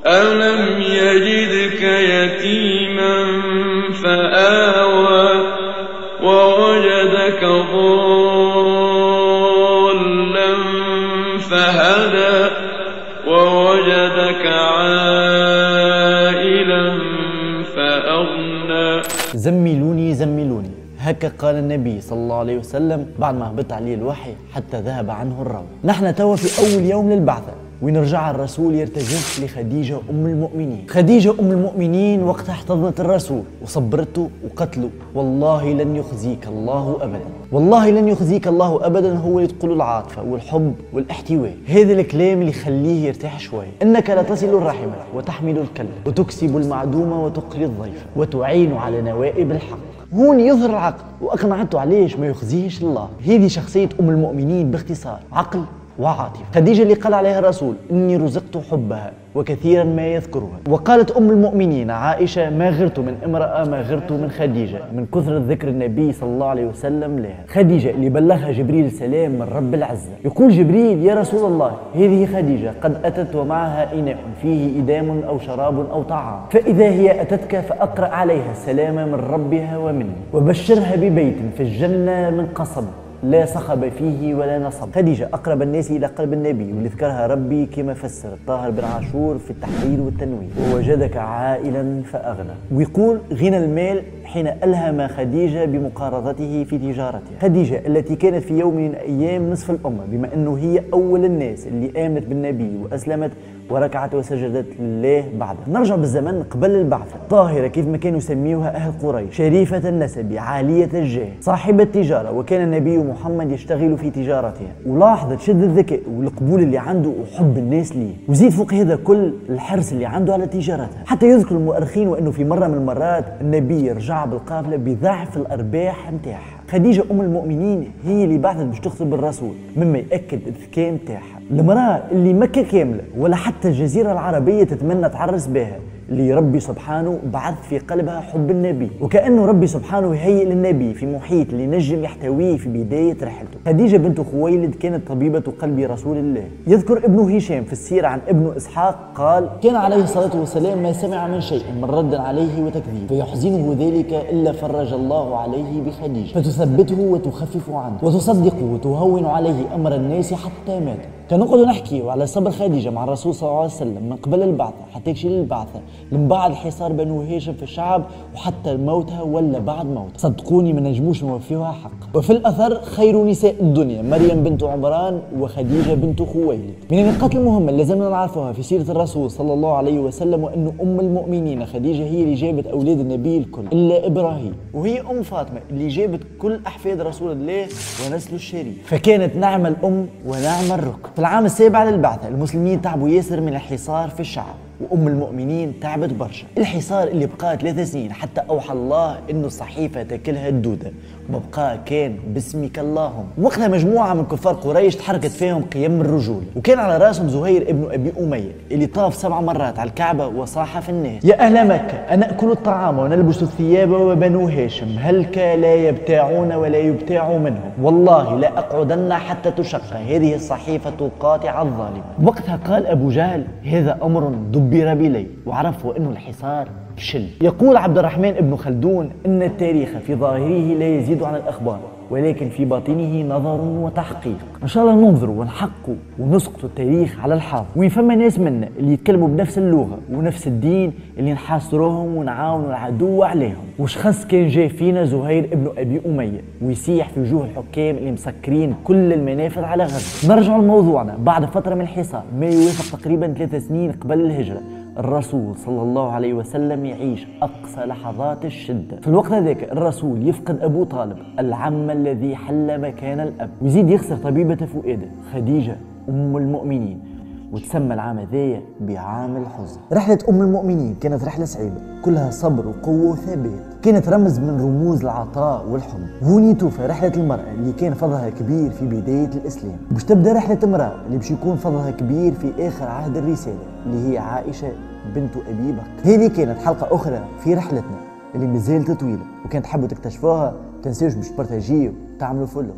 ألم يجدك يتيما فآوى ووجدك ضالا فهدى ووجدك عائلا فأغنى. زملوني زملوني، هكا قال النبي صلى الله عليه وسلم بعد ما هبط عليه الوحي حتى ذهب عنه الروع. نحن توا في أول يوم للبعثة، ونرجع الرسول يرتجف لخديجة أم المؤمنين. خديجة أم المؤمنين وقتها احتضنت الرسول وصبرته وقتله. والله لن يخزيك الله أبدا، والله لن يخزيك الله أبدا، هو اللي تقول العاطفة والحب والاحتواء. هذا الكلام اللي يخليه يرتاح شوي. إنك لا تصل الرحمة وتحمل الكلة وتكسب المعدومة وتقري الضيف وتعين على نوائب الحق. هون يظهر العقل، وأقنعته علاش ما يخزيهش الله. هذه شخصية أم المؤمنين باختصار، عقل وعاطفة. خديجة اللي قال عليها الرسول إني رزقت حبها وكثيرا ما يذكرها. وقالت أم المؤمنين عائشة ما غرت من امرأة ما غرت من خديجة، من كثرة ذكر النبي صلى الله عليه وسلم لها. خديجة اللي بلغها جبريل السلام من رب العزة. يقول جبريل يا رسول الله هذه خديجة قد أتت ومعها إناء فيه إدام أو شراب أو طعام، فإذا هي أتتك فأقرأ عليها السلام من ربها ومني، وبشرها ببيت في الجنة من قصب لا صخب فيه ولا نصب. خديجة أقرب الناس إلى قلب النبي، واللي ذكرها ربي كما فسر الطاهر بن عاشور في التحرير والتنوير. ووجدك عائلا فأغنى. ويقول غنى المال حين ألهم خديجة بمقارضته في تجارتها. خديجة التي كانت في يوم من الأيام نصف الأمة، بما أنه هي أول الناس اللي آمنت بالنبي وأسلمت وركعت وسجدت لله بعده. نرجع بالزمن قبل البعثة. طاهرة كيف ما كانوا يسميوها أهل قريش، شريفة النسب عالية الجاه، صاحبة تجارة، وكان النبي محمد يشتغل في تجارتها. ولاحظت شدة الذكاء والقبول اللي عنده وحب الناس ليه، وزيد فوق هذا كل الحرص اللي عنده على تجارتها. حتى يذكر المؤرخين وأنه في مرة من المرات النبي رجع بالقافلة بضعف الأرباح متاعها. خديجة أم المؤمنين هي اللي بعثت باش تخطب الرسول، مما يأكد الذكاء متاعها. المرأة اللي مكة كاملة ولا حتى الجزيرة العربية تتمنى تعرس بها، اللي ربي سبحانه بعث في قلبها حب النبي، وكأنه ربي سبحانه يهيئ للنبي في محيط اللي نجم يحتويه في بداية رحلته. خديجة بنت خويلد كانت طبيبة قلب رسول الله. يذكر ابن هشام في السيرة عن ابن إسحاق قال كان عليه الصلاة والسلام ما سمع من شيء من رد عليه وتكذيب فيحزنه ذلك إلا فرج الله عليه بخديجة فتثبته وتخفف عنه وتصدقه وتهون عليه أمر الناس حتى مات. كنقعد نحكي على صبر خديجة مع الرسول صلى الله عليه وسلم من قبل البعثة حتى يكشي للبعثة، من بعد حصار بنو هاشم في الشعب وحتى موتها ولا بعد موت. صدقوني ما نجموش نوفيها حق. وفي الأثر خير نساء الدنيا مريم بنت عمران وخديجة بنت خويلد. من النقاط المهمة اللي لازمنا نعرفوها في سيرة الرسول صلى الله عليه وسلم وأنه أم المؤمنين خديجة هي اللي جابت أولاد النبي الكل إلا إبراهيم، وهي أم فاطمة اللي جابت كل أحفاد رسول الله ونسله الشريف. فكانت نعم الأم ونعم الركن. في العام السابع للبعثة المسلمين تعبوا ياسر من الحصار في الشعب، وأم المؤمنين تعبت برشا. الحصار اللي بقى 3 سنين حتى أوحى الله إنه الصحيفة تاكلها الدودة، ومبقى كان باسمك اللهم. وقتها مجموعة من كفار قريش تحركت فيهم قيم الرجولة، وكان على راسهم زهير ابن أبي أمية اللي طاف 7 مرات على الكعبة وصاح في الناس يا أهل مكة أنأكل الطعام ونلبس الثياب وبنو هاشم هلك لا يبتاعون ولا يبتاع منهم، والله لا أقعدن حتى تشق هذه الصحيفة قاطع الظالم. وقتها قال أبو جهل هذا أمر دبر بلي، وعرفوا أنه الحصار فشل. يقول عبد الرحمن ابن خلدون إن التاريخ في ظاهره لا يزيد عن الأخبار ولكن في باطنه نظر وتحقيق. إن شاء الله ننظروا ونحقوا ونسقطوا التاريخ على الحاضر، وين فما ناس منا اللي يتكلموا بنفس اللغة ونفس الدين اللي نحاصروهم ونعاونوا العدو عليهم. وش خص كان جاي فينا زهير ابن أبي أمية ويسيح في وجوه الحكام اللي مسكرين كل المنافذ على غزة. نرجع لموضوعنا. بعد فترة من الحصار ما يوافق تقريبا 3 سنين قبل الهجرة، الرسول صلى الله عليه وسلم يعيش أقصى لحظات الشدة. في الوقت هذاك الرسول يفقد أبو طالب العم الذي حل مكان الأب، ويزيد يخسر طبيبة فؤاده خديجة أم المؤمنين، وتسمى العام هذايا بعام الحزن. رحلة أم المؤمنين كانت رحلة صعيبة كلها صبر وقوة وثبات، كانت رمز من رموز العطاء والحب. هوني توفى رحلة المرأة اللي كان فضلها كبير في بداية الإسلام، باش تبدأ رحلة امرأة اللي باش يكون فضلها كبير في آخر عهد الرسالة اللي هي عائشة بنت أبي بكر. هذه كانت حلقة أخرى في رحلتنا اللي مازالت طويلة، وكانت حابوا تكتشفوها متنساوش باش تبارتاجيو وتعملوا فولو.